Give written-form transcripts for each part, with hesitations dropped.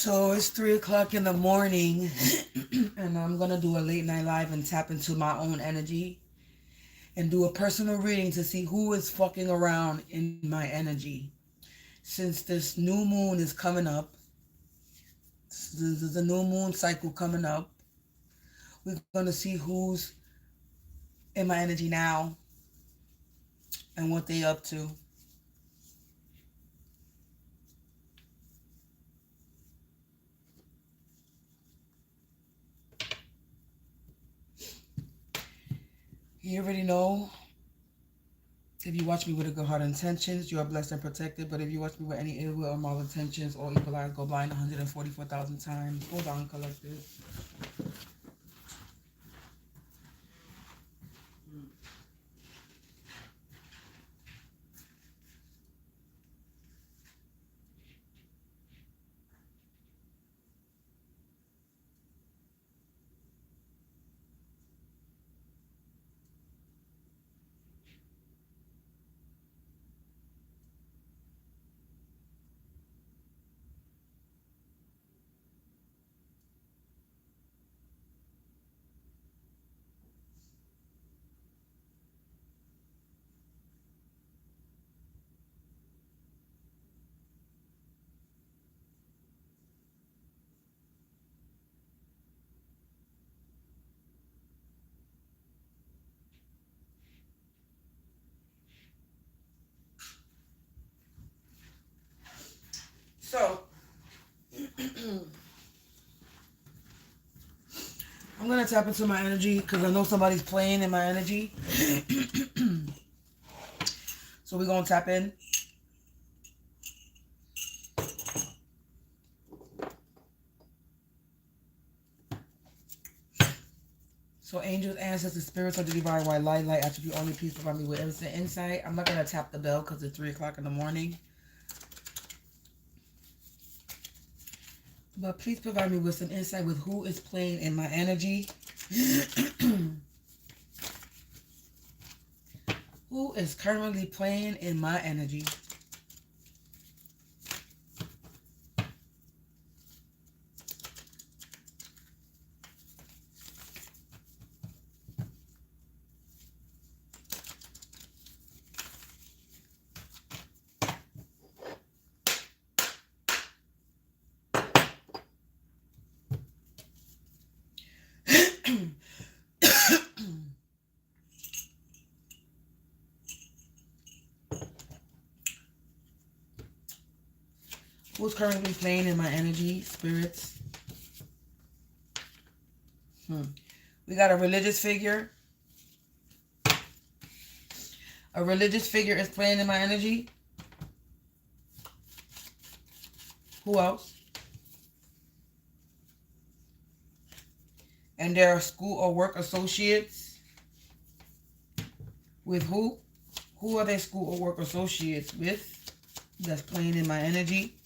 So it's 3 o'clock in the morning, and I'm gonna do a late night live and tap into my own energy and do a personal reading to see who is fucking around in my energy. Since this new moon is coming up, this is a new moon cycle coming up, we're gonna see who's in my energy now and what they up to. You already know. If you watch me with a good heart intentions, you are blessed and protected. But if you watch me with any ill will or malintentions or evil eyes, go blind 144,000 times. Hold on, collective. So, I'm going to tap into my energy because I know somebody's playing in my energy. So, we're going to tap in. So, angels, ancestors, spirits of the divine white light attribute only, please provide me with instant insight. I'm not going to tap the bell because it's 3 o'clock in the morning. But please provide me with some insight with who is playing in my energy. Who is currently playing in my energy? Who's currently playing in my energy, spirits? We got a religious figure. A religious figure is playing in my energy. Who else? And there are school or work associates. With who? Who are their school or work associates with? That's playing in my energy.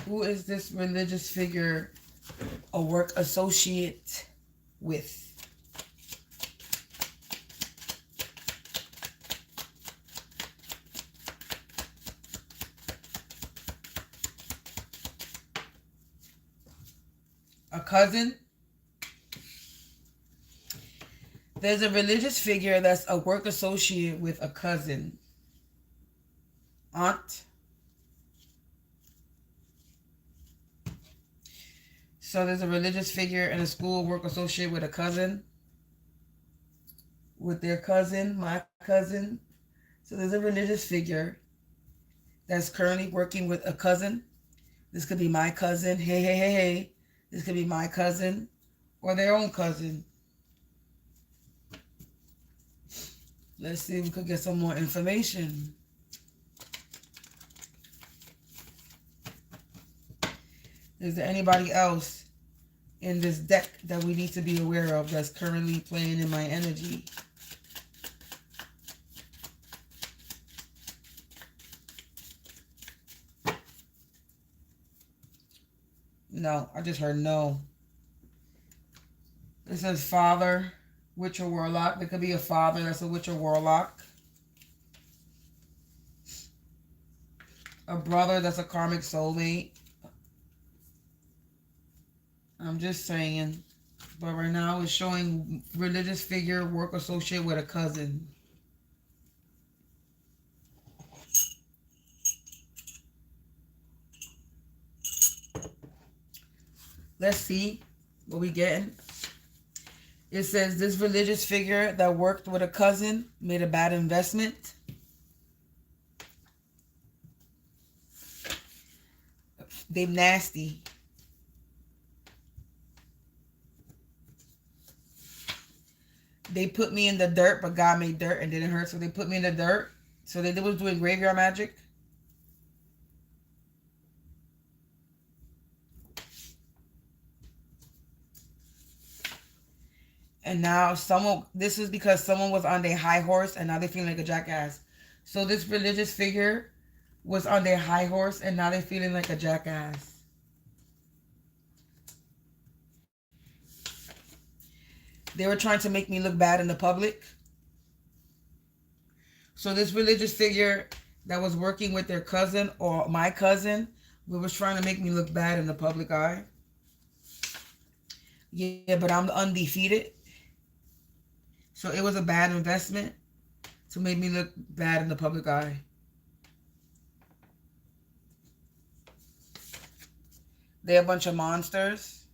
Who is this religious figure a work associate with? A cousin? There's a religious figure that's a work associate with a cousin. Aunt? So there's a religious figure in a school work associate with a cousin. With their cousin, my cousin. So there's a religious figure that's currently working with a cousin. This could be my cousin. Hey, hey, hey, hey. This could be my cousin or their own cousin. Let's see if we could get some more information. Is there anybody else in this deck that we need to be aware of that's currently playing in my energy? No, I just heard no. It says father, Witch or warlock. There could be a father that's a witch or warlock. A brother that's a karmic soulmate. I'm just saying. But right now it's showing religious figure, work associate with a cousin. Let's see what we getting. It says this religious figure that worked with a cousin made a bad investment. They nasty. They put me in the dirt, but God made dirt and didn't hurt. So they put me in the dirt. So they was doing graveyard magic. And now this is because someone was on their high horse and now they feeling like a jackass. So this religious figure was on their high horse and now they're feeling like a jackass. They were trying to make me look bad in the public. So this religious figure that was working with their cousin or my cousin was trying to make me look bad in the public eye. Yeah, but I'm undefeated. So it was a bad investment to make me look bad in the public eye. They're a bunch of monsters.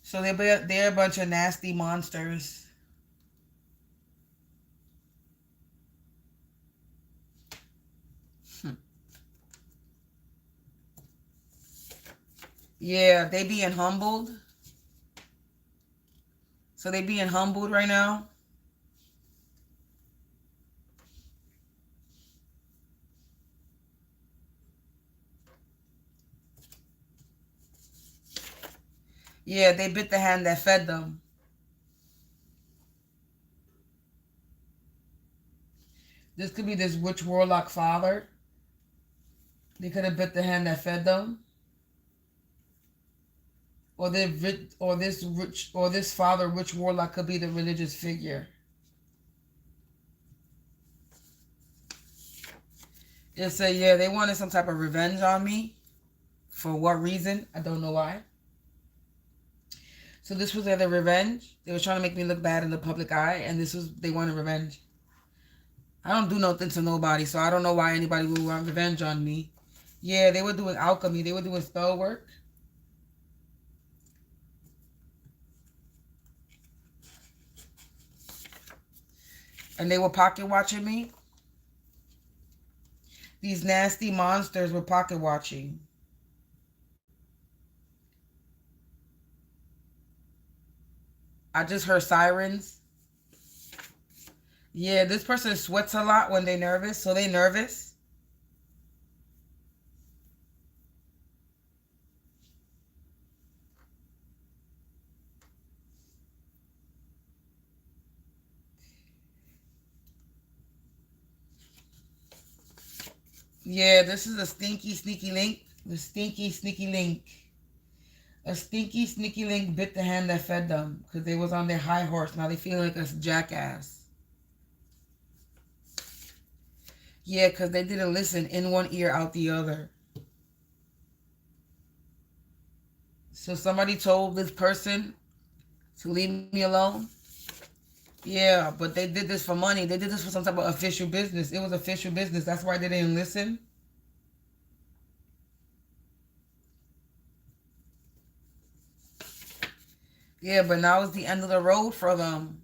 So they're a bunch of nasty monsters. Yeah, they being humbled. So they being humbled right now. Yeah, they bit the hand that fed them. This could be this witch warlock father. They could have bit the hand that fed them. Or this father witch warlock could be the religious figure. It said, yeah, they wanted some type of revenge on me. For what reason? I don't know why. So this was their revenge. They were trying to make me look bad in the public eye, and they wanted revenge. I don't do nothing to nobody, so I don't know why anybody would want revenge on me. Yeah, they were doing alchemy. They were doing spell work. And they were pocket watching me. These nasty monsters were pocket watching. I just heard sirens. Yeah, this person sweats a lot when they're nervous, so they nervous. Yeah, this is a stinky, sneaky link. The stinky, sneaky link. A stinky, sneaky link bit the hand that fed them because they was on their high horse. Now they feel like a jackass. Yeah, because they didn't listen in one ear, out the other. So somebody told this person to leave me alone. Yeah, but they did this for money. They did this for some type of official business. It was official business. That's why they didn't listen. Yeah, but now it's the end of the road for them.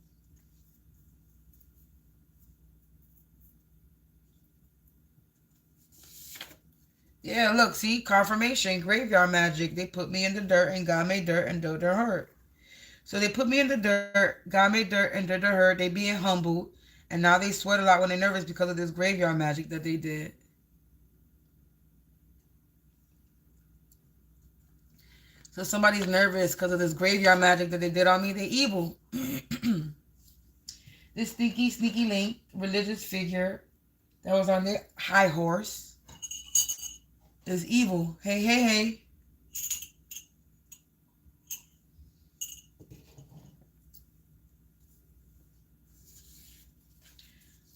Yeah, look, see, confirmation, graveyard magic. They put me in the dirt and God made dirt and dirt hurt. So they put me in the dirt, God made dirt and dirt hurt. They being humble, and now they sweat a lot when they're nervous because of this graveyard magic that they did. So somebody's nervous because of this graveyard magic that they did on me. They evil. This sneaky, sneaky link, religious figure that was on their high horse. is evil. Hey, hey, hey.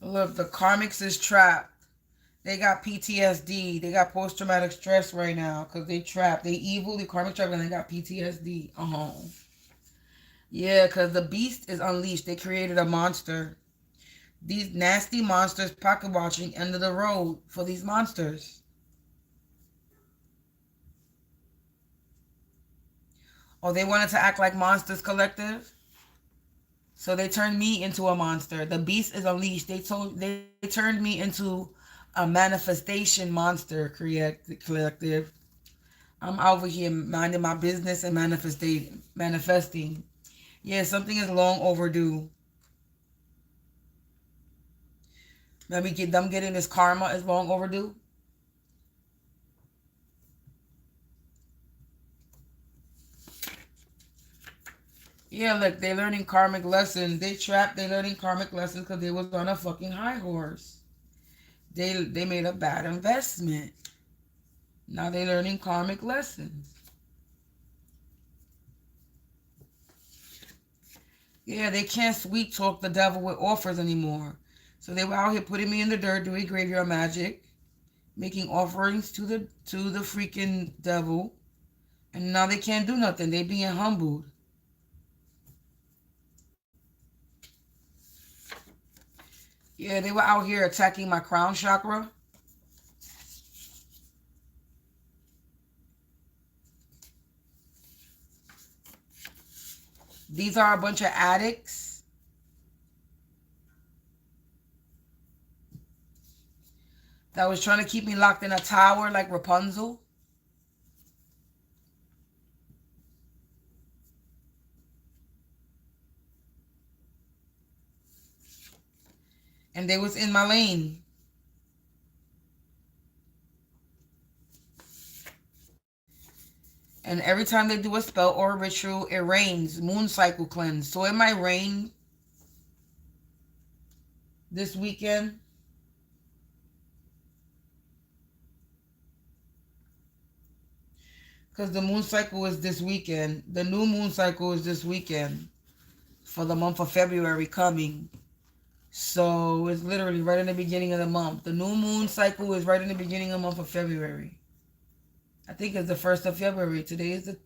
Look, the Karmics is trapped. They got PTSD. They got post-traumatic stress right now because they trapped. They evil, the Karmic trapped, and they got PTSD. Yeah, because the beast is unleashed. They created a monster. These nasty monsters pocket watching end of the road for these monsters. Oh, they wanted to act like Monsters Collective? So they turned me into a monster. The beast is unleashed. They turned me into a manifestation monster collective. I'm over here minding my business and manifesting. Yeah, something is long overdue. Them getting this karma is long overdue. Yeah, look, they learning karmic lessons. They trapped. They learning karmic lessons because they was on a fucking high horse. They made a bad investment. Now they learning karmic lessons. Yeah, they can't sweet talk the devil with offers anymore. So they were out here putting me in the dirt, doing graveyard magic, making offerings to the freaking devil, and now they can't do nothing. They being humbled. Yeah, they were out here attacking my crown chakra. These are a bunch of addicts. That was trying to keep me locked in a tower like Rapunzel. And they was in my lane. And every time they do a spell or a ritual, it rains. Moon cycle cleanse. So it might rain this weekend. Because the moon cycle is this weekend. The new moon cycle is this weekend. For the month of February coming. So it's literally right in the beginning of the month. The new moon cycle is right in the beginning of the month of February. I think it's the 1st of February. Today is the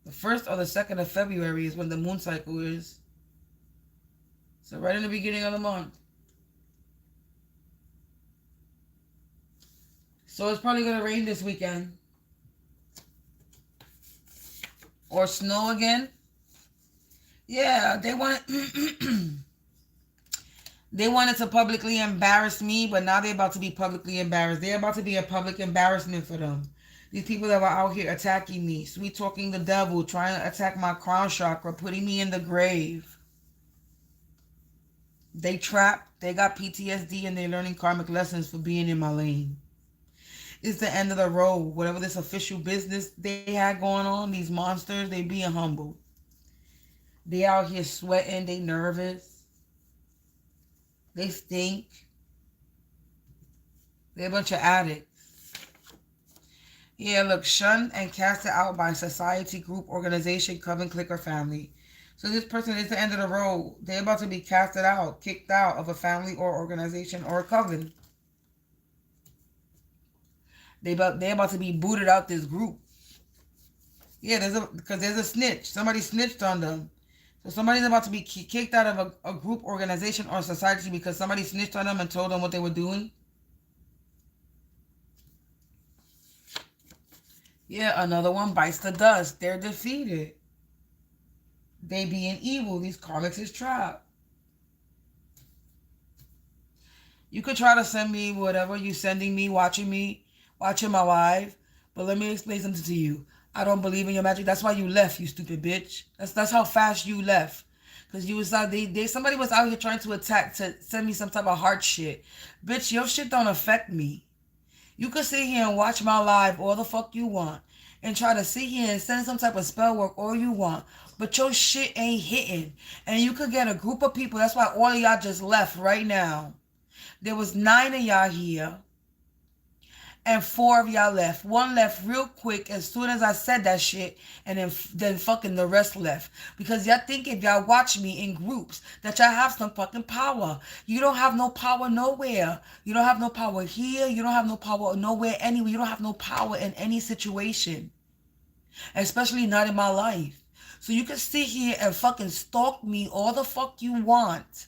1st or the 2nd of February is when the moon cycle is. So right in the beginning of the month. So it's probably going to rain this weekend. Or snow again. Yeah, they wanted to publicly embarrass me, but now they're about to be publicly embarrassed. They're about to be a public embarrassment for them. These people that were out here attacking me, sweet talking the devil, trying to attack my crown chakra, putting me in the grave. They trapped, they got PTSD, and they're learning karmic lessons for being in my lane. It's the end of the road. Whatever this official business they had going on, these monsters, they being humbled. They out here sweating, they nervous. They stink. They're a bunch of addicts. Yeah, look, shunned and casted out by society, group, organization, coven, clique, family. So this person is the end of the road. They're about to be casted out, kicked out of a family or organization or a coven. They're about to be booted out this group. Yeah, because there's a snitch. Somebody snitched on them. So somebody's about to be kicked out of a group, organization, or society because somebody snitched on them and told them what they were doing. Yeah, another one bites the dust. They're defeated. They being evil. These karmics is trapped. You could try to send me whatever you're sending me, watching my live. But let me explain something to you. I don't believe in your magic. That's why you left, you stupid bitch. That's how fast you left. Because you was out, somebody was out here trying to send me some type of heart shit. Bitch, your shit don't affect me. You could sit here and watch my live all the fuck you want. And try to sit here and send some type of spell work all you want. But your shit ain't hitting. And you could get a group of people. That's why all of y'all just left right now. There was 9 of y'all here. and 4 of y'all left. One left real quick as soon as I said that shit, and then fucking the rest left. Because y'all think if y'all watch me in groups that y'all have some fucking power. You don't have no power nowhere. You don't have no power here. You don't have no power nowhere anywhere. You don't have no power in any situation. Especially not in my life. So you can sit here and fucking stalk me all the fuck you want.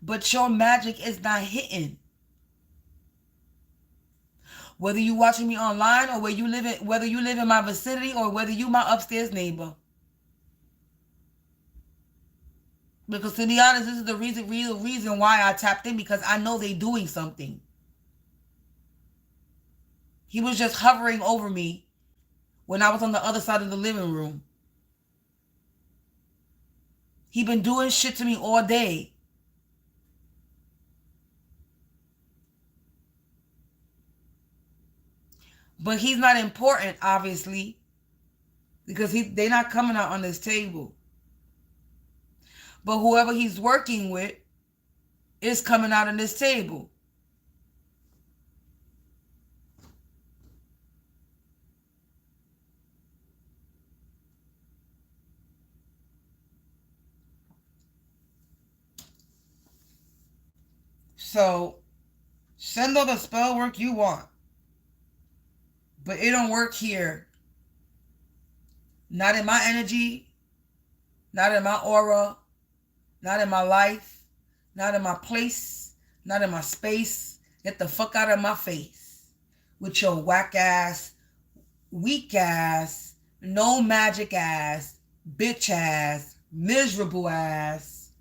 But your magic is not hitting. Whether you watching me online or whether you live in my vicinity or whether you my upstairs neighbor. Because to be honest, this is the real reason why I tapped in, because I know they doing something. He was just hovering over me when I was on the other side of the living room. He been doing shit to me all day. But he's not important, obviously, because they're not coming out on this table. But whoever he's working with is coming out on this table. So, send all the spell work you want. But it don't work here. Not in my energy. Not in my aura. Not in my life. Not in my place. Not in my space. Get the fuck out of my face. With your whack ass, weak ass, no magic ass, bitch ass, miserable ass,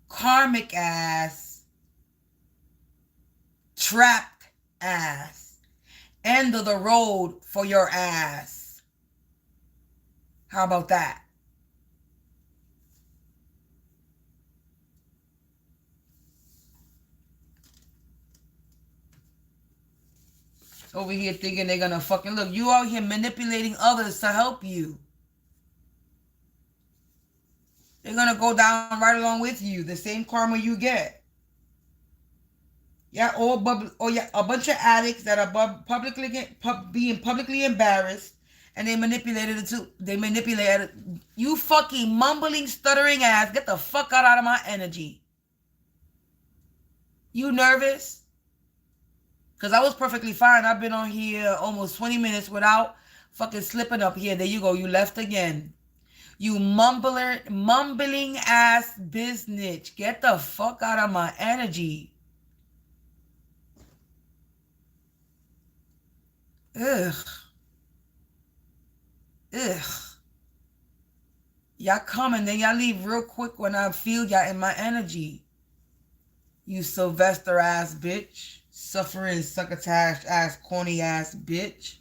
karmic ass, trapped ass. End of the road for your ass. How about that? Over here thinking they're gonna fucking look. You out here manipulating others to help you. They're gonna go down right along with you. The same karma you get. Yeah, a bunch of addicts that are being publicly embarrassed, and they manipulated it too. They manipulated you, fucking mumbling, stuttering ass. Get the fuck out of my energy. You nervous? Because I was perfectly fine. I've been on here almost 20 minutes without fucking slipping up here. There you go. You left again. You mumbling ass business. Get the fuck out of my energy. Ugh. Y'all come and then y'all leave real quick when I feel y'all in my energy. You Sylvester ass bitch. Suffering succotash ass corny ass bitch.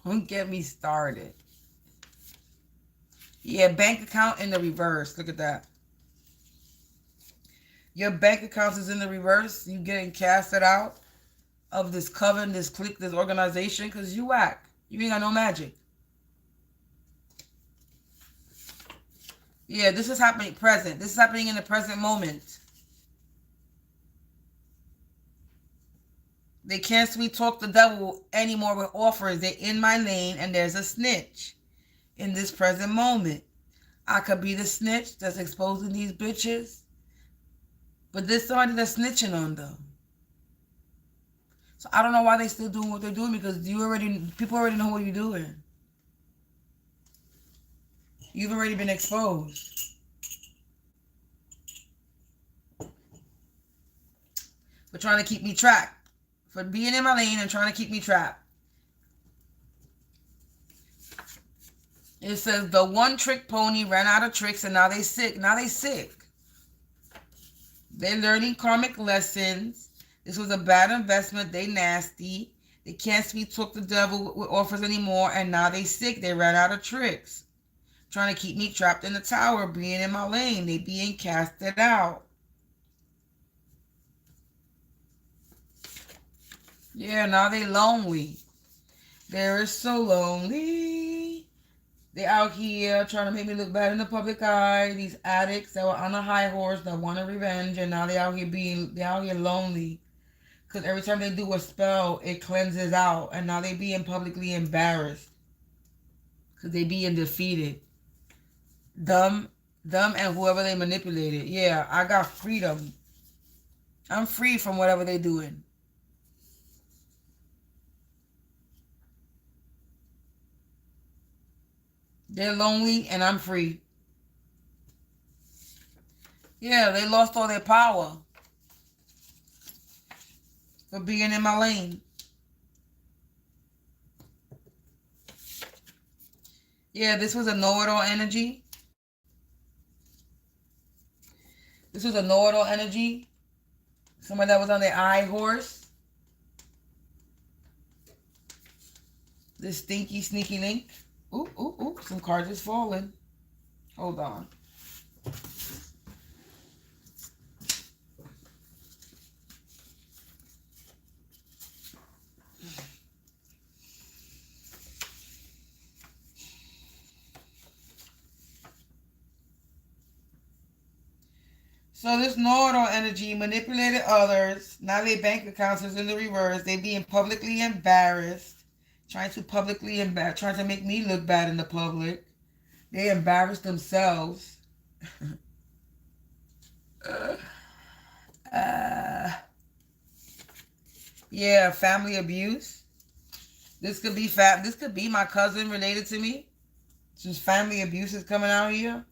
Don't get me started. Yeah, bank account in the reverse. Look at that. Your bank account is in the reverse. You getting casted out of this coven, this clique, this organization, because you whack. You ain't got no magic. Yeah, this is happening present. This is happening in the present moment. They can't sweet talk the devil anymore with offers. They're in my lane and there's a snitch in this present moment. I could be the snitch that's exposing these bitches. But there's somebody that's snitching on them. So I don't know why they still doing what they're doing, because people already know what you're doing. You've already been exposed. For trying to keep me trapped. For being in my lane and trying to keep me trapped. It says the one trick pony ran out of tricks and now they sick. Now they sick. They're learning karmic lessons. This was a bad investment. They nasty. They can't sweet talk the devil with offers anymore. And now they sick. They ran out of tricks. Trying to keep me trapped in the tower, being in my lane. They being casted out. Yeah, now they lonely. They're so lonely. They out here trying to make me look bad in the public eye. These addicts that were on a high horse that wanted revenge, and now they out here lonely. Because every time they do a spell, it cleanses out. And now they being publicly embarrassed. Because they being defeated. Them and whoever they manipulated. Yeah, I got freedom. I'm free from whatever they doing. They're lonely and I'm free. Yeah, they lost all their power for being in my lane. Yeah, this was a know-it-all energy. This was a know-it-all energy. Someone that was on their eye horse. This stinky, sneaky link. Ooh, ooh, ooh. Some cards is falling. Hold on. So this know-it-all energy manipulated others. Now their bank accounts is in the reverse. They being publicly embarrassed. Trying to make me look bad in the public. They embarrass themselves. Yeah, family abuse. This could be my cousin related to me. Since family abuse is coming out here.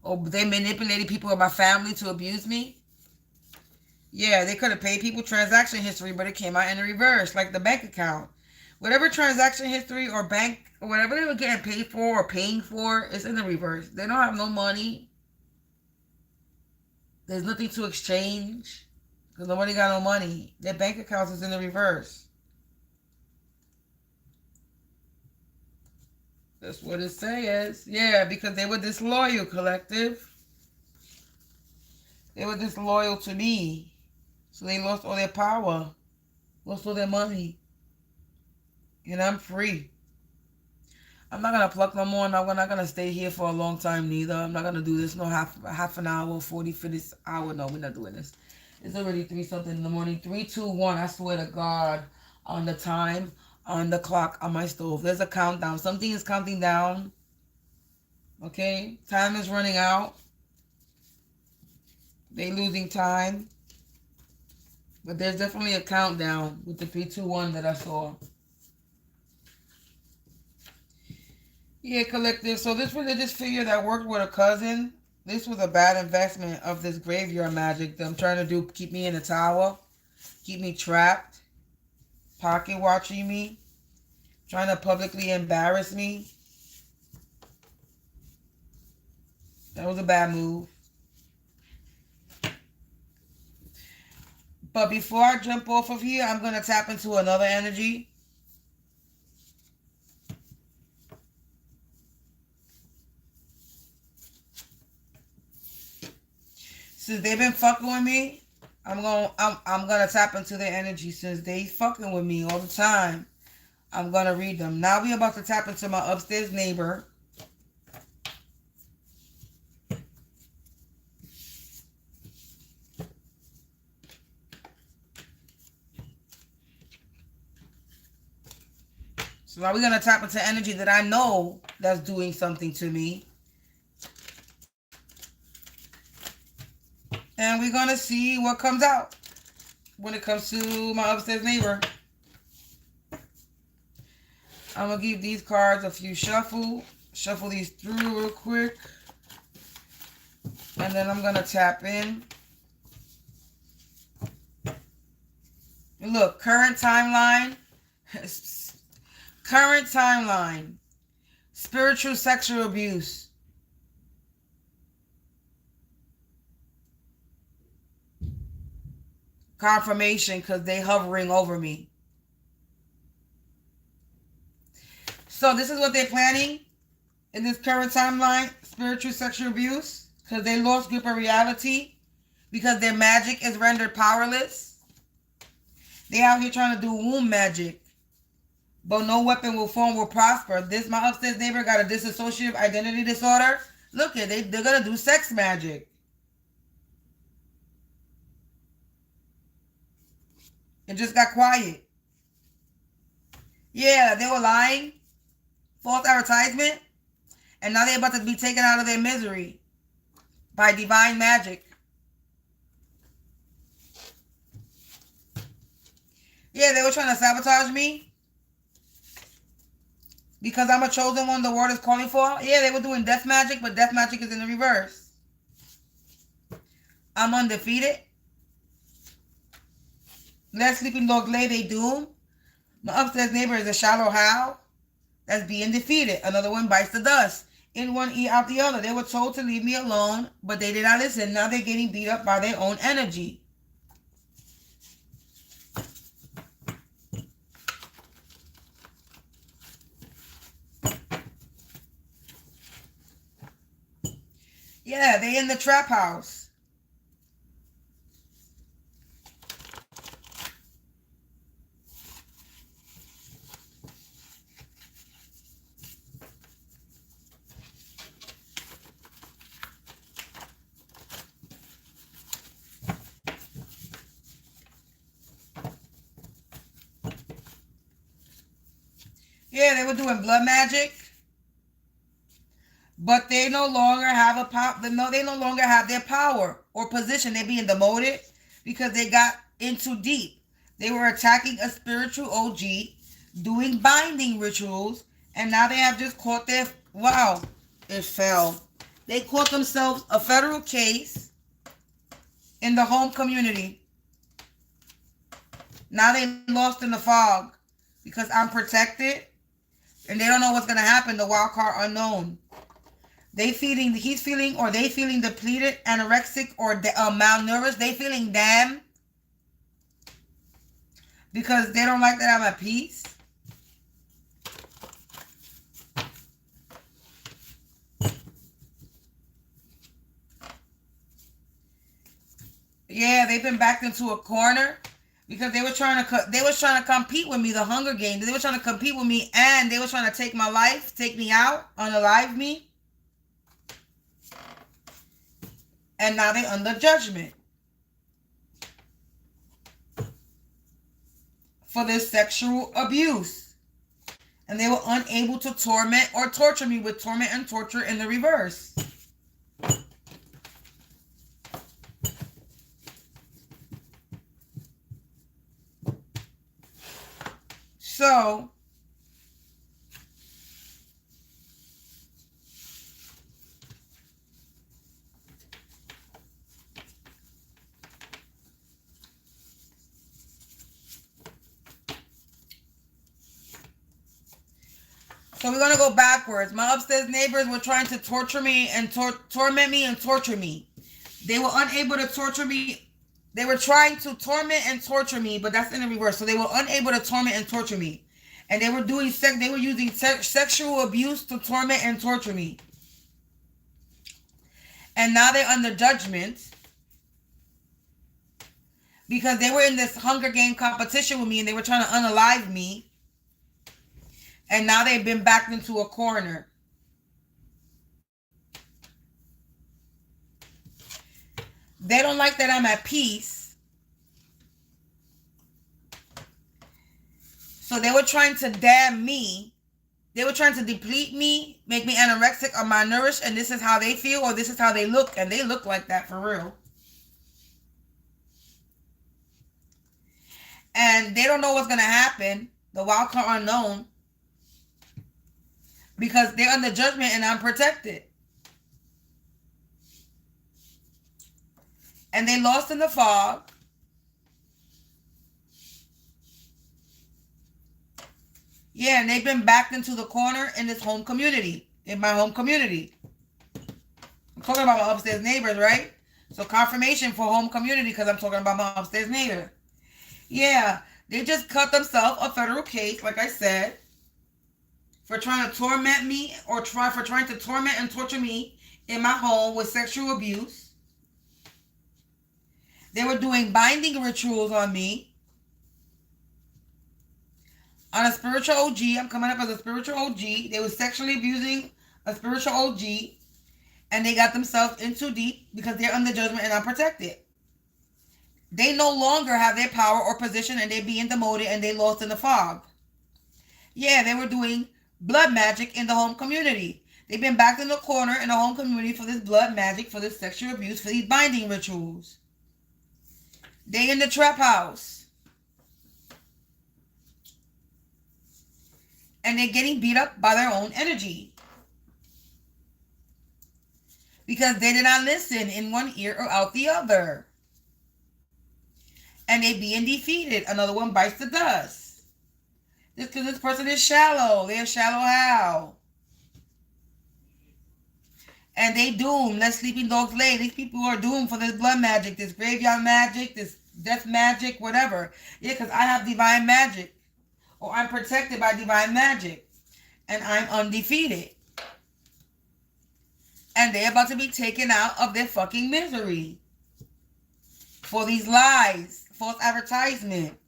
Oh, they manipulated people in my family to abuse me. Yeah, they could have paid people transaction history, but it came out in the reverse, like the bank account. Whatever transaction history or bank, or whatever they were getting paid for or paying for, it's in the reverse. They don't have no money. There's nothing to exchange because nobody got no money. Their bank accounts is in the reverse. That's what it says. Yeah, because they were disloyal, collective. They were disloyal to me. So they lost all their power. Lost all their money. And I'm free. I'm not going to pluck no more. I'm not going to stay here for a long time neither. I'm not going to do this no half an hour, 40 for this hour. No, we're not doing this. It's already 3 something in the morning. 3, 2, 1. I swear to God. On the time. On the clock. On my stove. There's a countdown. Something is counting down. Okay? Time is running out. They losing time. But there's definitely a countdown with the 3, 2, 1 that I saw. Yeah, collective. So this religious figure that worked with a cousin, this was a bad investment of this graveyard magic. Them trying to do, keep me in the tower, keep me trapped, pocket watching me, trying to publicly embarrass me. That was a bad move. But before I jump off of here, I'm going to tap into another energy. Since they've been fucking with me, I'm gonna tap into their energy. Since they fucking with me all the time, I'm gonna read them. Now we're about to tap into my upstairs neighbor. So now we're going to tap into energy that I know that's doing something to me. And we're going to see what comes out when it comes to my upstairs neighbor. I'm going to give these cards a few shuffle. Shuffle these through real quick. And then I'm going to tap in. Look, current timeline. Current timeline. Spiritual sexual abuse. Confirmation because they hovering over me. So this is what they're planning in this current timeline. Spiritual sexual abuse because they lost grip of reality because their magic is rendered powerless. They out here trying to do womb magic. But no weapon will form will prosper. My upstairs neighbor got a dissociative identity disorder. Look at they're gonna do sex magic. It just got quiet. Yeah, they were lying. False advertisement. And now they're about to be taken out of their misery by divine magic. Yeah, they were trying to sabotage me because I'm a chosen one the world is calling for. Yeah, they were doing death magic, but death magic is in the reverse. I'm undefeated. Let sleeping dogs lay they doom. My upstairs neighbor is a shallow how that's being defeated. Another one bites the dust. In one ear, out the other. They were told to leave me alone, but they did not listen. Now they're getting beat up by their own energy. Yeah, they in the trap house. Yeah, they were doing blood magic. But they no longer have a power. No, they no longer have their power or position. They're being demoted because they got in too deep. They were attacking a spiritual OG, doing binding rituals, and now they have just caught their... Wow, it fell. They caught themselves a federal case in the home community. Now they lost in the fog because I'm protected, and they don't know what's going to happen. The wild card unknown. He's feeling depleted, anorexic, or malnourished. They feeling damn because they don't like that I'm at peace. Yeah, they've been backed into a corner because they were trying to compete with me, the Hunger Games. They were trying to compete with me, and they were trying to take my life, take me out, unalive me. And now they're under judgment for this sexual abuse. And they were unable to torment or torture me with torment and torture in the reverse. So, we're going to go backwards. My upstairs neighbors were trying to torture me and torment me and torture me. They were unable to torture me. They were trying to torment and torture me, but that's in the reverse. So they were unable to torment and torture me. And they were using sexual abuse to torment and torture me. And now they're under judgment because they were in this Hunger Game competition with me and they were trying to unalive me. And now they've been backed into a corner. They don't like that I'm at peace. So they were trying to damn me. They were trying to deplete me, make me anorexic or malnourished, and this is how they feel or this is how they look. And they look like that for real. And they don't know what's going to happen. The wild card unknown. Because they're under judgment and I'm protected. And they lost in the fog. Yeah, and they've been backed into the corner in this home community. In my home community. I'm talking about my upstairs neighbors, right? So confirmation for home community because I'm talking about my upstairs neighbor. Yeah, they just cut themselves a federal case, like I said. For trying to torment me or trying to torment and torture me in my home with sexual abuse. They were doing binding rituals on me. On a spiritual OG. I'm coming up as a spiritual OG. They were sexually abusing a spiritual OG. And they got themselves in too deep because they're under judgment and unprotected. They no longer have their power or position and they're being demoted and they lost in the fog. Yeah, they were doing blood magic in the home community. They've been backed in the corner in the home community for this blood magic, for this sexual abuse, for these binding rituals. They in the trap house. And they're getting beat up by their own energy. Because they did not listen in one ear or out the other. And they being defeated. Another one bites the dust. Just because this person is shallow. They're shallow how? And they doomed. Let sleeping dogs lay. These people are doomed for this blood magic, this graveyard magic, this death magic, whatever. Yeah, because I have divine magic. Or I'm protected by divine magic. And I'm undefeated. And they're about to be taken out of their fucking misery. For these lies, false advertisement,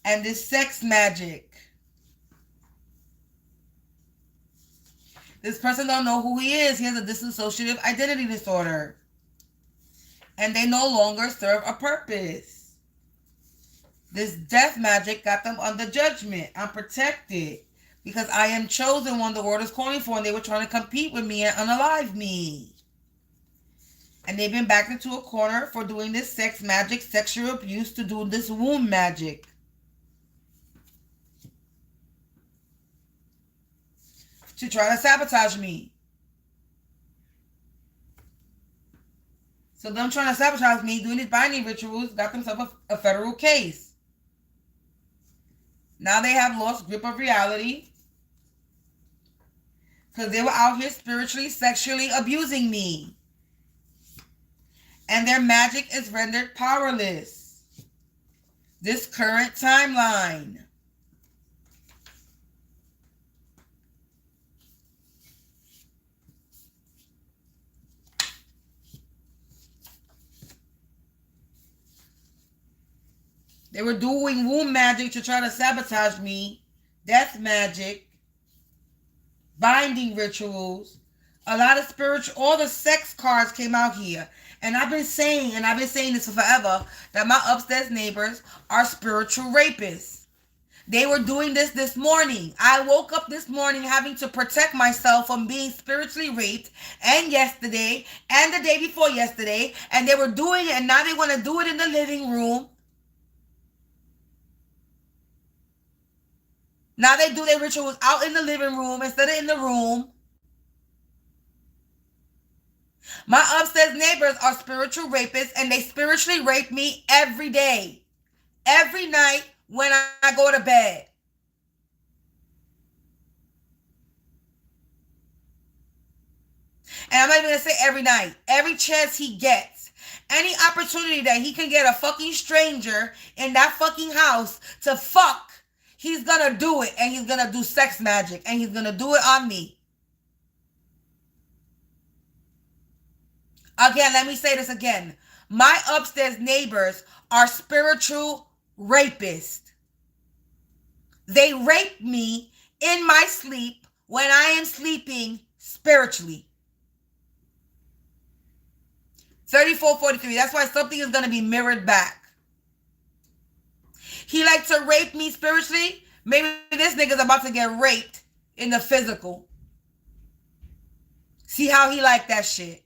and this sex magic. This person don't know who he is. He has a dissociative identity disorder. And they no longer serve a purpose. This death magic got them under judgment. I'm protected. Because I am chosen one the world is calling for. And they were trying to compete with me and unalive me. And they've been backed into a corner for doing this sex magic, sexual abuse, to do this womb magic. To try to sabotage me. So them trying to sabotage me, doing these binding rituals, got themselves a federal case. Now they have lost grip of reality. Because they were out here spiritually, sexually abusing me. And their magic is rendered powerless. This current timeline. They were doing womb magic to try to sabotage me. Death magic. Binding rituals. A lot of spiritual, all the sex cards came out here. And I've been saying this for forever, that my upstairs neighbors are spiritual rapists. They were doing this morning. I woke up this morning having to protect myself from being spiritually raped, and yesterday, and the day before yesterday, and they were doing it, and now they want to do it in the living room. Now they do their rituals out in the living room instead of in the room. My upstairs neighbors are spiritual rapists, and they spiritually rape me every day. Every night when I go to bed. And I'm not even going to say every night. Every chance he gets. Any opportunity that he can get a fucking stranger in that fucking house to fuck, he's going to do it. And he's going to do sex magic. And he's going to do it on me. Again, let me say this again. My upstairs neighbors are spiritual rapists. They rape me in my sleep when I am sleeping spiritually. 3443. That's why something is going to be mirrored back. He likes to rape me spiritually. Maybe this nigga's about to get raped in the physical. See how he like that shit.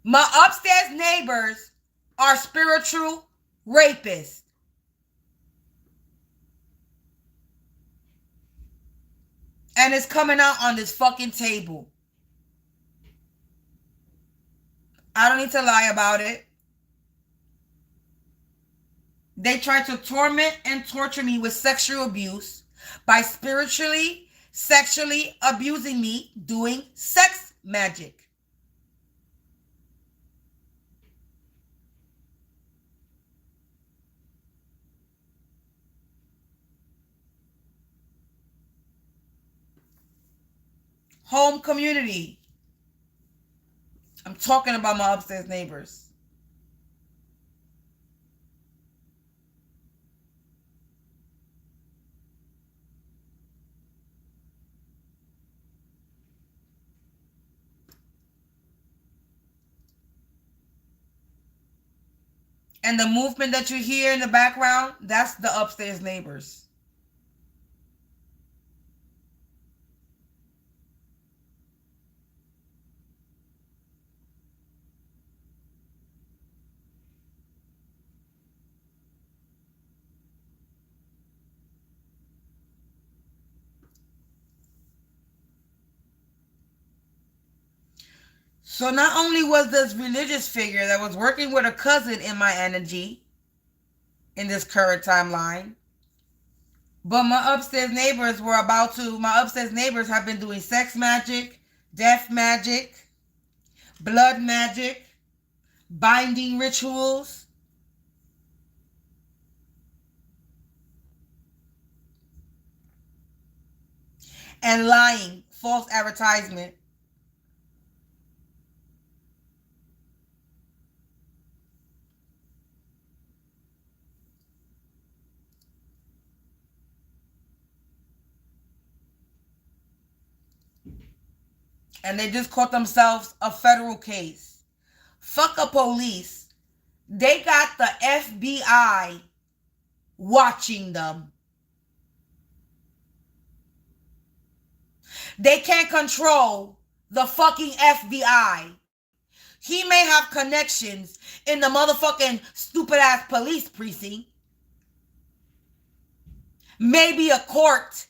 My upstairs neighbors are spiritual rapists. And it's coming out on this fucking table. I don't need to lie about it. They try to torment and torture me with sexual abuse by spiritually, sexually abusing me doing sex magic. Home community. I'm talking about my upstairs neighbors. And the movement that you hear in the background, that's the upstairs neighbors. So not only was this religious figure that was working with a cousin in my energy in this current timeline, but my upstairs neighbors have been doing sex magic, death magic, blood magic, binding rituals, and lying, false advertisement. And they just caught themselves a federal case. Fuck a police. They got the FBI watching them. They can't control the fucking FBI. He may have connections in the motherfucking stupid ass police precinct. Maybe a court.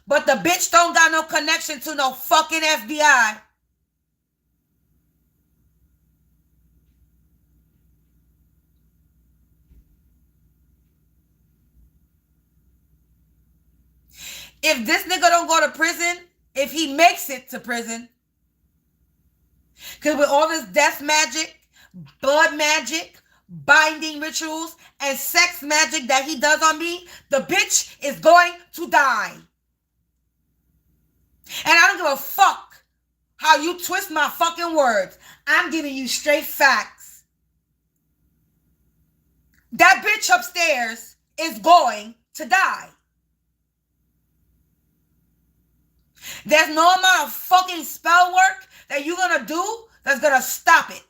But the bitch don't got no connection to no fucking FBI. If this nigga don't go to prison, if he makes it to prison, because with all this death magic, blood magic, binding rituals, and sex magic that he does on me, the bitch is going to die. And I don't give a fuck how you twist my fucking words. I'm giving you straight facts. That bitch upstairs is going to die. There's no amount of fucking spell work that you're gonna do that's gonna stop it.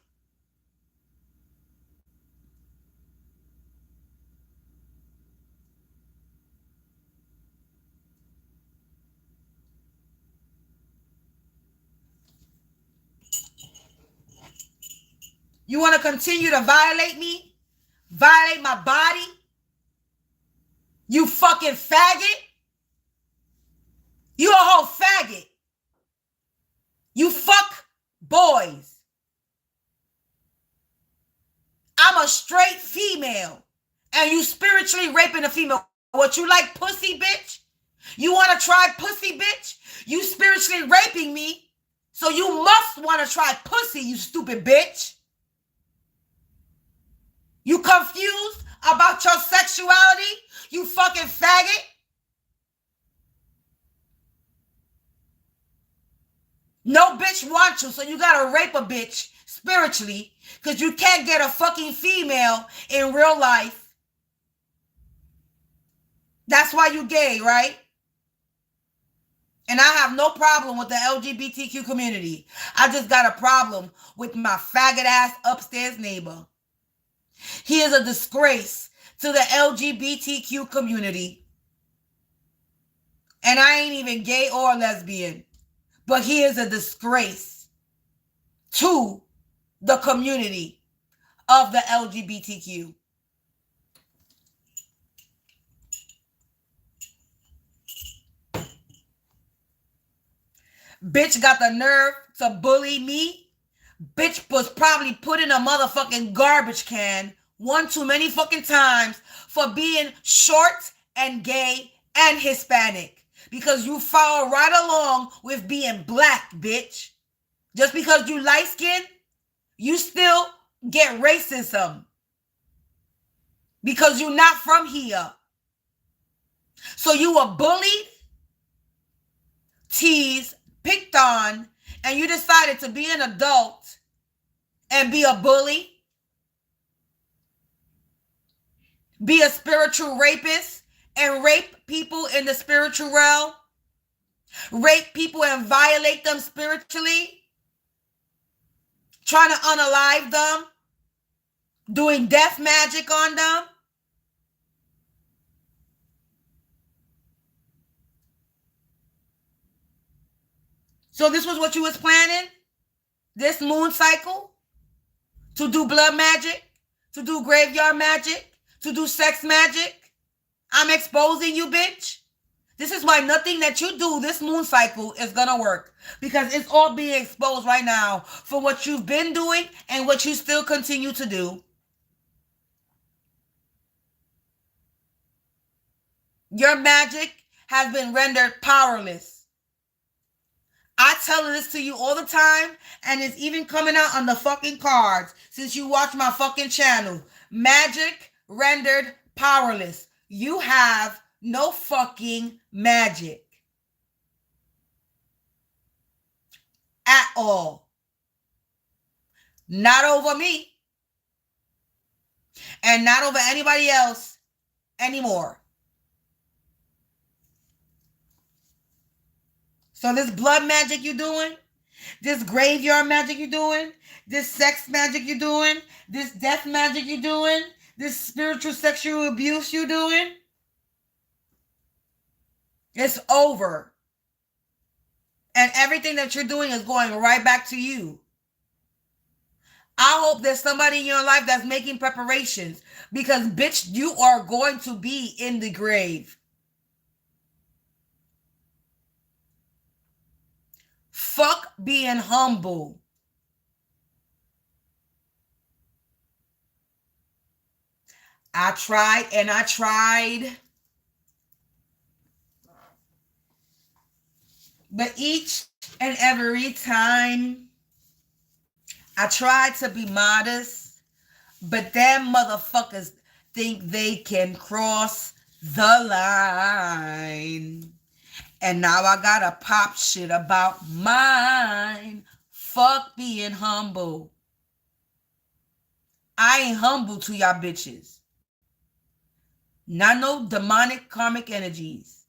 You want to continue to violate me? Violate my body? You fucking faggot? You a whole faggot. You fuck boys. I'm a straight female. And you spiritually raping a female. What, you like pussy, bitch? You want to try pussy, bitch? You spiritually raping me. So you must want to try pussy, you stupid bitch. You confused about your sexuality? You fucking faggot? No bitch wants you, so you gotta rape a bitch spiritually because you can't get a fucking female in real life. That's why you gay, right? And I have no problem with the LGBTQ community. I just got a problem with my faggot ass upstairs neighbor. He is a disgrace to the LGBTQ community. And I ain't even gay or lesbian. But he is a disgrace to the community of the LGBTQ. Bitch got the nerve to bully me. Bitch was probably put in a motherfucking garbage can one too many fucking times for being short and gay and Hispanic. Because you follow right along with being black, bitch. Just because you light skinned, you still get racism. Because you're not from here. So you were bullied, teased, picked on, and you decided to be an adult and be a bully, be a spiritual rapist, and rape people in the spiritual realm, rape people and violate them spiritually, trying to unalive them, doing death magic on them. So this was what you was planning? This moon cycle? To do blood magic? To do graveyard magic? To do sex magic? I'm exposing you, bitch. This is why nothing that you do this moon cycle is gonna work. Because it's all being exposed right now for what you've been doing and what you still continue to do. Your magic has been rendered powerless. I tell this to you all the time, and it's even coming out on the fucking cards since you watch my fucking channel. Magic rendered powerless. You have no fucking magic. At all. Not over me. And not over anybody else anymore. So this blood magic you're doing, this graveyard magic you're doing, this sex magic you're doing, this death magic you're doing, this spiritual sexual abuse you're doing, it's over. And everything that you're doing is going right back to you. I hope there's somebody in your life that's making preparations because, bitch, you are going to be in the grave. Fuck being humble. I tried and I tried. But each and every time I tried to be modest, but them motherfuckers think they can cross the line. And now I gotta pop shit about mine. Fuck being humble. I ain't humble to y'all bitches. Not no demonic karmic energies.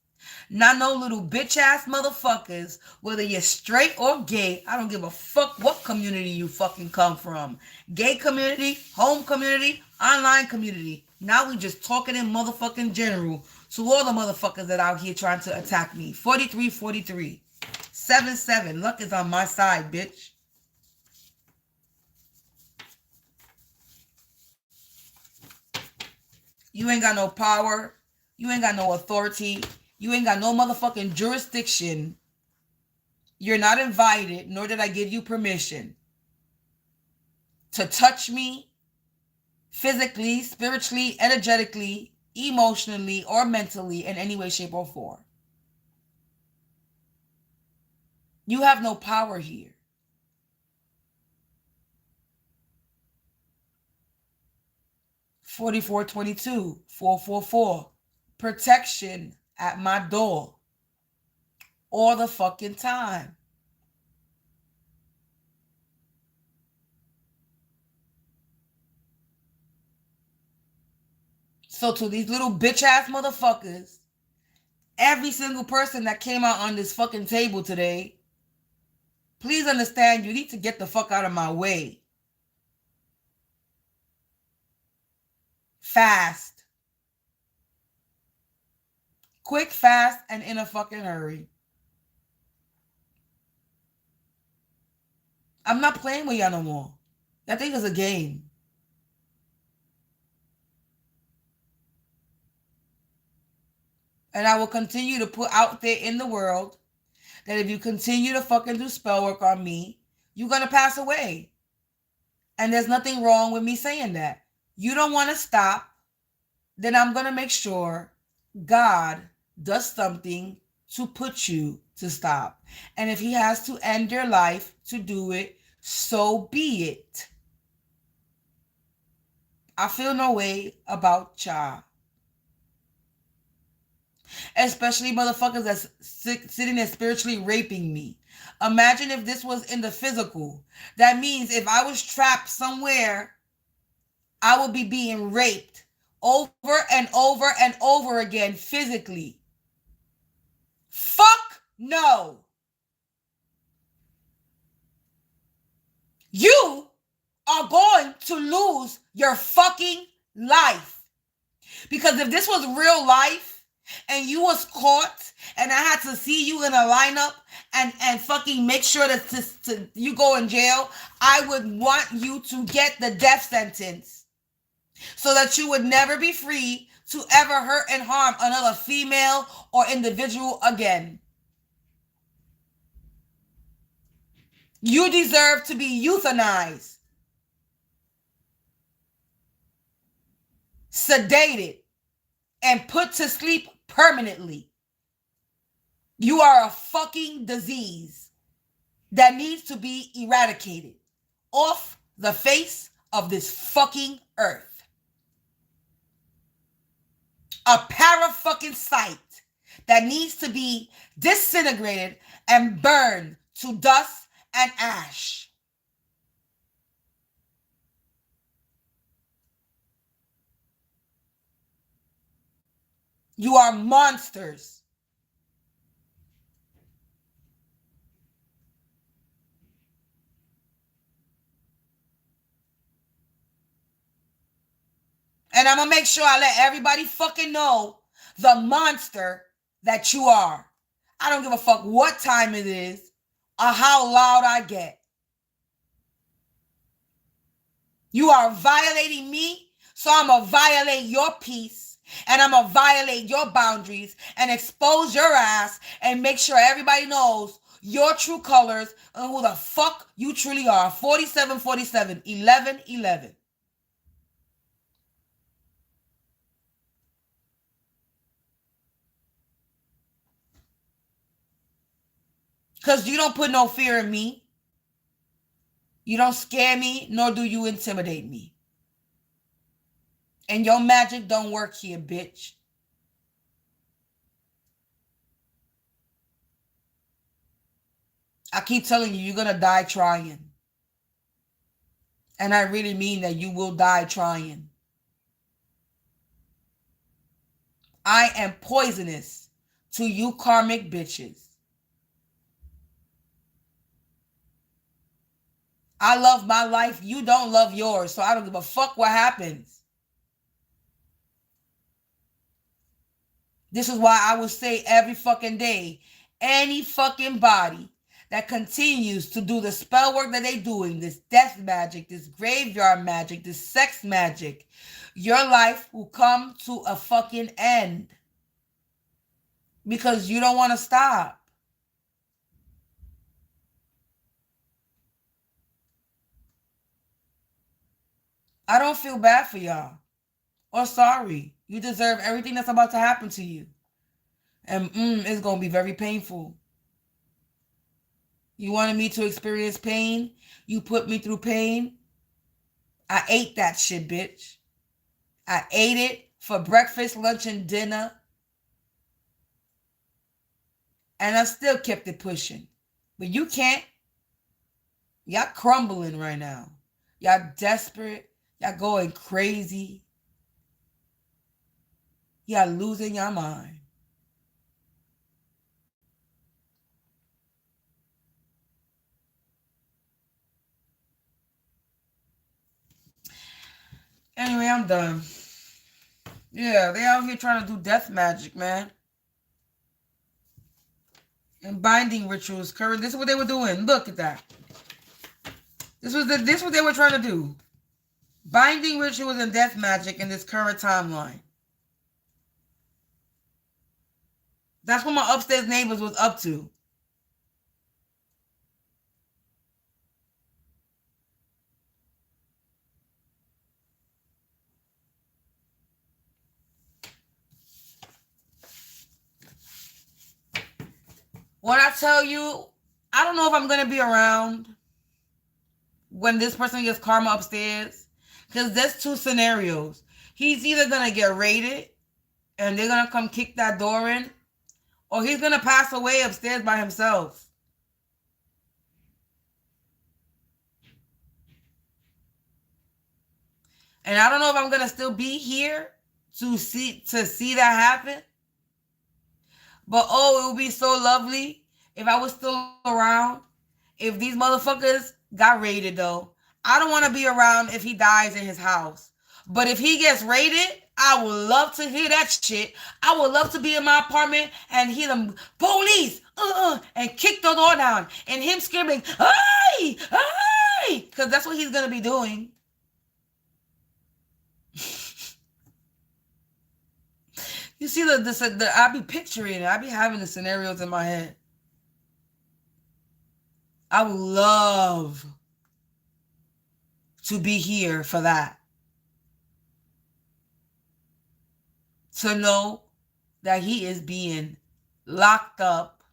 Not no little bitch ass motherfuckers, whether you're straight or gay. I don't give a fuck what community you fucking come from. Gay community, home community, online community. Now we just talking in motherfucking general to all the motherfuckers that out here trying to attack me. 4343. 77. Luck is on my side, bitch. You ain't got no power. You ain't got no authority. You ain't got no motherfucking jurisdiction. You're not invited, nor did I give you permission to touch me physically, spiritually, energetically, emotionally, or mentally in any way, shape, or form. You have no power here. (4422) 444. Protection at my door all the fucking time. So to these little bitch ass motherfuckers, every single person that came out on this fucking table today, please understand you need to get the fuck out of my way. Fast. Quick, fast, and in a fucking hurry. I'm not playing with y'all no more. That thing is a game. And I will continue to put out there in the world that if you continue to fucking do spell work on me, you're going to pass away. And there's nothing wrong with me saying that. You don't want to stop, then I'm going to make sure God does something to put you to stop. And if he has to end your life to do it, so be it. I feel no way about y'all. Especially motherfuckers that's sitting there spiritually raping me. Imagine if this was in the physical. That means if I was trapped somewhere, I would be being raped over and over and over again physically. Fuck no. You are going to lose lose your fucking life. Because if this was real life and you was caught and I had to see you in a lineup and fucking make sure that you go in jail, I would want you to get the death sentence so that you would never be free to ever hurt and harm another female or individual again. You deserve to be euthanized, sedated, and put to sleep permanently. You are a fucking disease that needs to be eradicated off the face of this fucking earth. A para-fucking site that needs to be disintegrated and burned to dust and ash. You are monsters. And I'm going to make sure I let everybody fucking know the monster that you are. I don't give a fuck what time it is or how loud I get. You are violating me, so I'm going to violate your peace, and I'm going to violate your boundaries and expose your ass and make sure everybody knows your true colors and who the fuck you truly are. 4747 1111. Because you don't put no fear in me. You don't scare me, nor do you intimidate me. And your magic don't work here, bitch. I keep telling you, you're going to die trying. And I really mean that you will die trying. I am poisonous to you karmic bitches. I love my life. You don't love yours. So I don't give a fuck what happens. This is why I will say every fucking day, any fucking body that continues to do the spell work that they're doing, this death magic, this graveyard magic, this sex magic, your life will come to a fucking end. Because you don't want to stop. I don't feel bad for y'all or sorry. You deserve everything that's about to happen to you. And it's going to be very painful. You wanted me to experience pain. You put me through pain. I ate that shit, bitch. I ate it for breakfast, lunch, and dinner. And I still kept it pushing. But you can't. Y'all crumbling right now. Y'all desperate. Y'all going crazy. Y'all losing your mind. Anyway, I'm done. Yeah, they out here trying to do death magic, man. And binding rituals. Current. This is what they were doing. Look at that. This what they were trying to do. Binding rituals and death magic in this current timeline. That's what my upstairs neighbors was up to. When I tell you, I don't know if I'm going to be around when this person gets karma upstairs. Because there's two scenarios. He's either going to get raided and they're going to come kick that door in, or he's going to pass away upstairs by himself. And I don't know if I'm going to still be here to see that happen. But oh, it would be so lovely if I was still around. If these motherfuckers got raided though, I don't want to be around if he dies in his house. But if he gets raided, I would love to hear that shit. I would love to be in my apartment and hear them police, and kick the door down and him screaming, "Hey, hey!" Because that's what he's gonna be doing. You see I be picturing it. I be having the scenarios in my head. I would love to be here for that. To know that he is being locked up.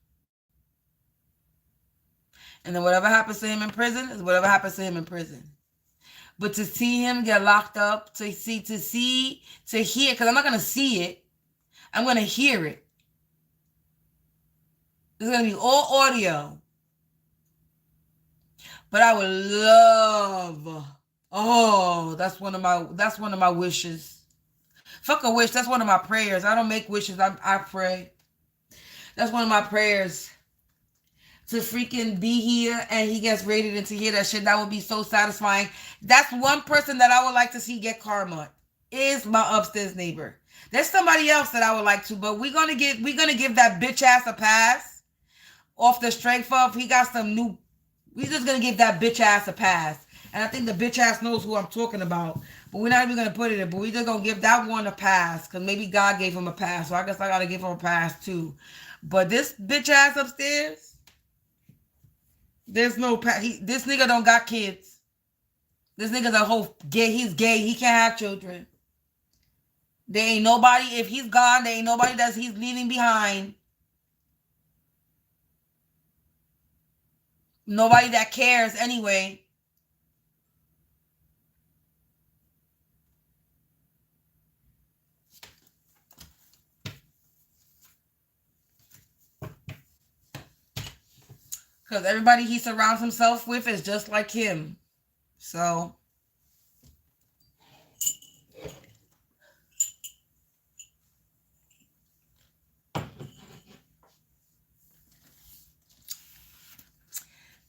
And then whatever happens to him in prison is whatever happens to him in prison. But to see him get locked up, to hear, because I'm not going to see it. I'm going to hear it. It's going to be all audio. But I would love, that's one of my wishes. Fuck a wish, that's one of my prayers. I don't make wishes, I pray. That's one of my prayers. To freaking be here and he gets raided and to hear that shit, that would be so satisfying. That's one person that I would like to see get karma. Is my upstairs neighbor. There's somebody else that I would like to, but we're gonna give that bitch ass a pass off the strength of he got some new. We're just gonna give that bitch ass a pass. And I think the bitch ass knows who I'm talking about. But we're not even gonna put it in. But we're just gonna give that one a pass. Because maybe God gave him a pass. So I guess I gotta give him a pass too. But this bitch ass upstairs, there's no pass. This nigga don't got kids. This nigga's a whole gay. He's gay. He can't have children. There ain't nobody. If he's gone, there ain't nobody that he's leaving behind. Nobody that cares anyway. Because everybody he surrounds himself with is just like him. So.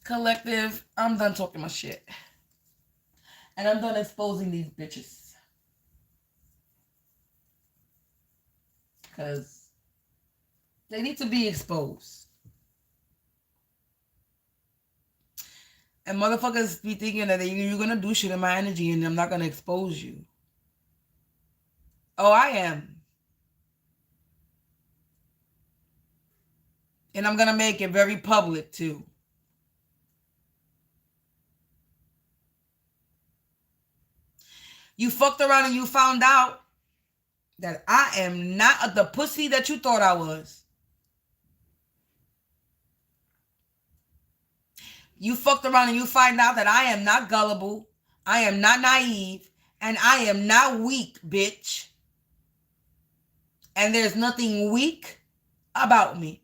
Collective, I'm done talking my shit. And I'm done exposing these bitches. Because they need to be exposed. And motherfuckers be thinking that you're going to do shit in my energy and I'm not going to expose you. Oh, I am. And I'm going to make it very public too. You fucked around and you found out that I am not the pussy that you thought I was. You fucked around and you find out that I am not gullible, I am not naive, and I am not weak, bitch. And there's nothing weak about me.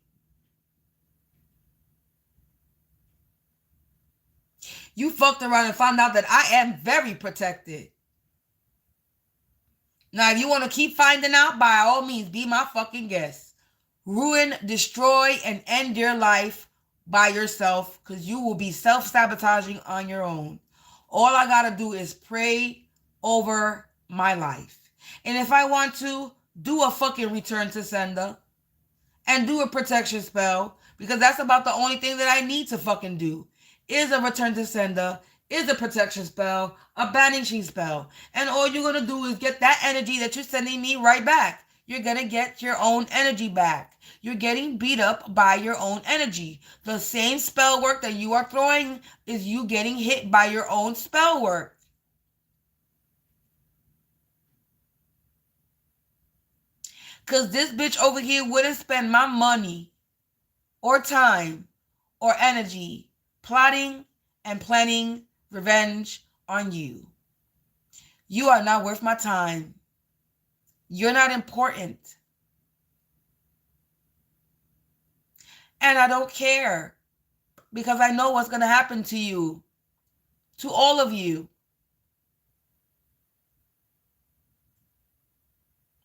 You fucked around and found out that I am very protected. Now, if you want to keep finding out, by all means, be my fucking guest. Ruin, destroy, and end your life by yourself because you will be self-sabotaging on your own. All I got to do is pray over my life. And if I want to, do a fucking return to sender and do a protection spell because that's about the only thing that I need to fucking do is a return to sender, is a protection spell, a banishing spell. And all you're going to do is get that energy that you're sending me right back. You're going to get your own energy back. You're getting beat up by your own energy. The same spell work that you are throwing is you getting hit by your own spell work. Because this bitch over here wouldn't spend my money or time or energy plotting and planning revenge on you. You are not worth my time. You're not important. And I don't care because I know what's going to happen to you, to all of you.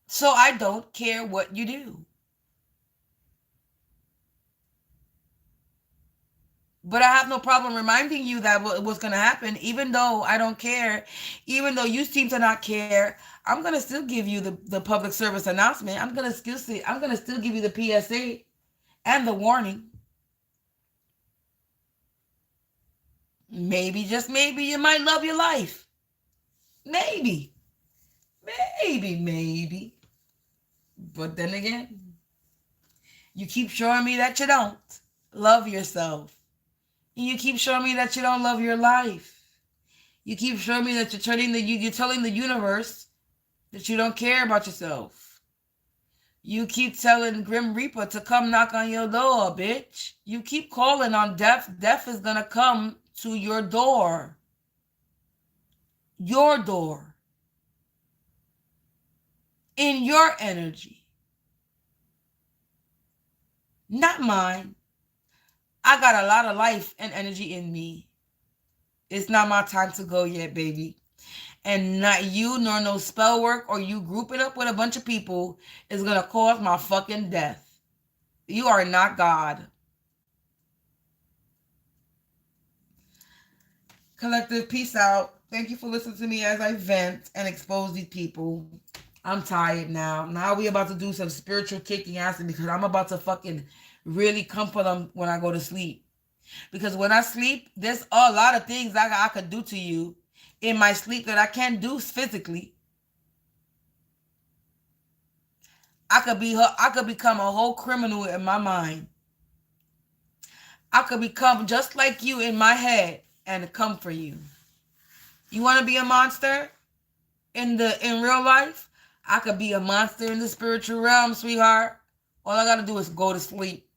So I don't care what you do. But I have no problem reminding you that what's going to happen, even though I don't care, even though you seem to not care. I'm gonna still give you the public service announcement. I'm gonna still give you the PSA and the warning. Maybe, just maybe, you might love your life. Maybe, maybe. But then again, you keep showing me that you don't love yourself. You keep showing me that you don't love your life. You keep showing me that you're telling the universe that you don't care about yourself. You keep telling Grim Reaper to come knock on your door, bitch. You keep calling on death. Death is gonna come to your door. Your door. In your energy. Not mine. I got a lot of life and energy in me. It's not my time to go yet, baby. And not you nor no spell work or you grouping up with a bunch of people is going to cause my fucking death. You are not God. Collective, peace out. Thank you for listening to me as I vent and expose these people. I'm tired now. Now we about to do some spiritual kicking ass because I'm about to fucking really comfort them when I go to sleep. Because when I sleep, there's a lot of things I could do to you in my sleep that I can't do physically. I could become a whole criminal in my mind. I could become just like you in my head and come for you. You want to be a monster in real life? I could be a monster in the spiritual realm, sweetheart. All I got to do is go to sleep.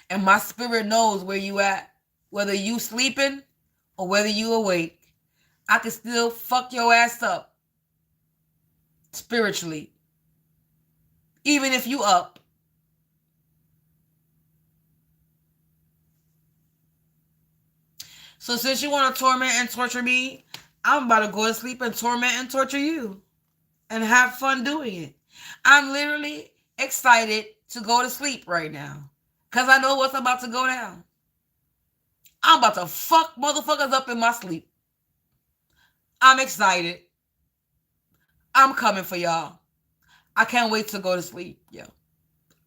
And my spirit knows where you at. Whether you sleeping or whether you awake. I can still fuck your ass up. Spiritually. Even if you up. So since you want to torment and torture me, I'm about to go to sleep and torment and torture you. And have fun doing it. I'm literally excited to go to sleep right now. Because I know what's about to go down. I'm about to fuck motherfuckers up in my sleep. I'm excited. I'm coming for y'all. I can't wait to go to sleep, yo.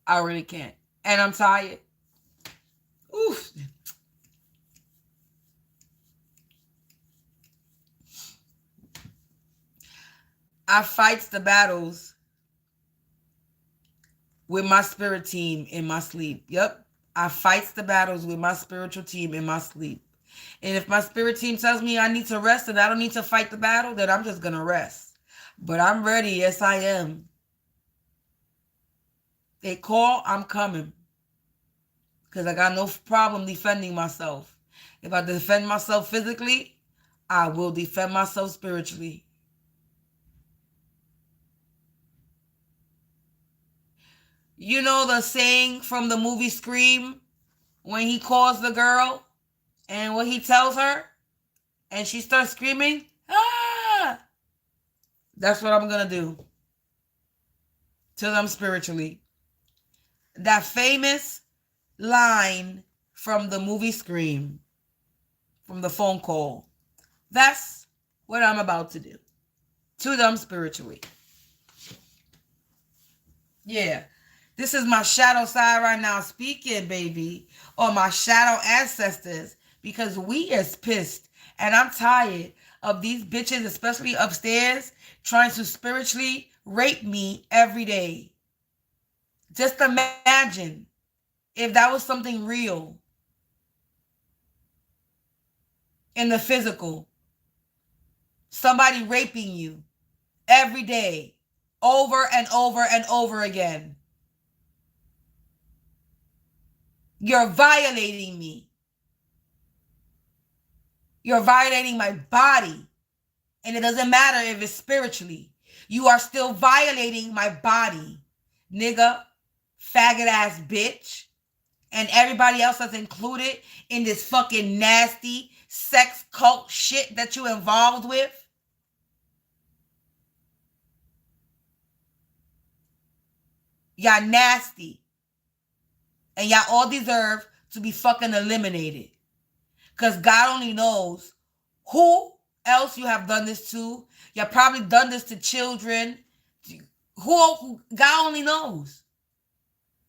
I really can't. And I'm tired. Oof. I fights the battles with my spirit team in my sleep. Yep. I fights the battles with my spiritual team in my sleep. And if my spirit team tells me I need to rest and I don't need to fight the battle, then I'm just going to rest. But I'm ready. Yes, I am. They call, I'm coming. Because I got no problem defending myself. If I defend myself physically, I will defend myself spiritually. You know the saying from the movie Scream when he calls the girl and what he tells her and she starts screaming? Ah! That's what I'm going to do to them spiritually. That famous line from the movie Scream, from the phone call. That's what I'm about to do to them spiritually. Yeah. This is my shadow side right now speaking, baby. Or my shadow ancestors. Because we is pissed. And I'm tired of these bitches, especially upstairs, trying to spiritually rape me every day. Just imagine if that was something real. In the physical. Somebody raping you every day. Over and over and over again. You're violating me. You're violating my body. And it doesn't matter if it's spiritually. You are still violating my body. Nigga, faggot ass bitch. And everybody else that's included in this fucking nasty sex cult shit that you involved with. Y'all nasty. And y'all all deserve to be fucking eliminated. Because God only knows who else you have done this to. You have probably done this to children. God only knows.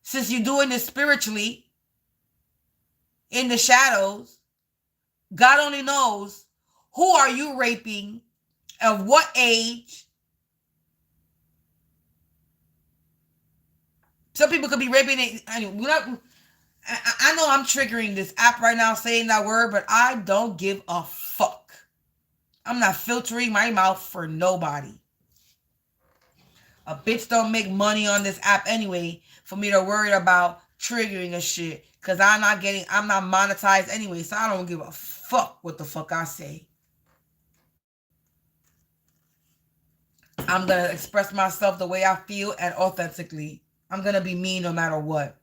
Since you're doing this spiritually, in the shadows, God only knows who are you raping, of what age. Some people could be raping it. I know I'm triggering this app right now saying that word, but I don't give a fuck. I'm not filtering my mouth for nobody. A bitch don't make money on this app anyway for me to worry about triggering a shit. Because I'm not monetized anyway, so I don't give a fuck what the fuck I say. I'm going to express myself the way I feel and authentically. I'm going to be me no matter what.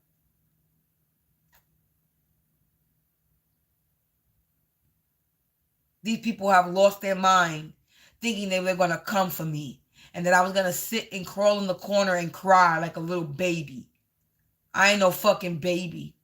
These people have lost their mind thinking they were going to come for me and that I was going to sit and crawl in the corner and cry like a little baby. I ain't no fucking baby.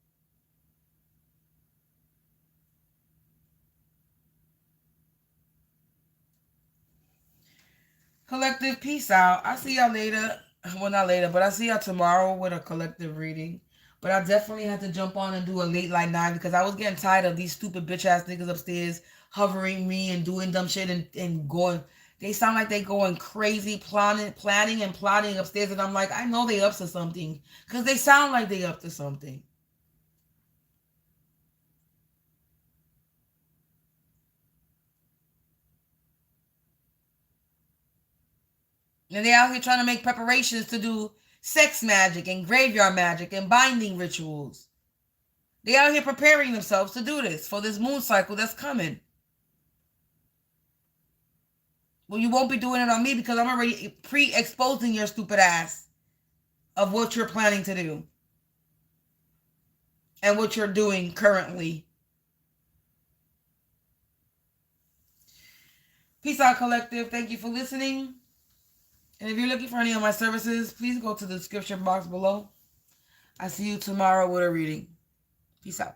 Collective, peace out. I'll see y'all later. Well, not later, but I'll see y'all tomorrow with a collective reading. But I definitely had to jump on and do a late light night because I was getting tired of these stupid bitch ass niggas upstairs hovering me and doing dumb shit and going. They sound like they going crazy, planning and plotting upstairs. And I'm like, I know they up to something because they sound like they up to something. And they out here trying to make preparations to do sex magic and graveyard magic and binding rituals. They out here preparing themselves to do this for this moon cycle that's coming. Well, you won't be doing it on me because I'm already pre-exposing your stupid ass of what you're planning to do and what you're doing currently. Peace out, collective. Thank you for listening. And if you're looking for any of my services, please go to the description box below. I see you tomorrow with a reading. Peace out.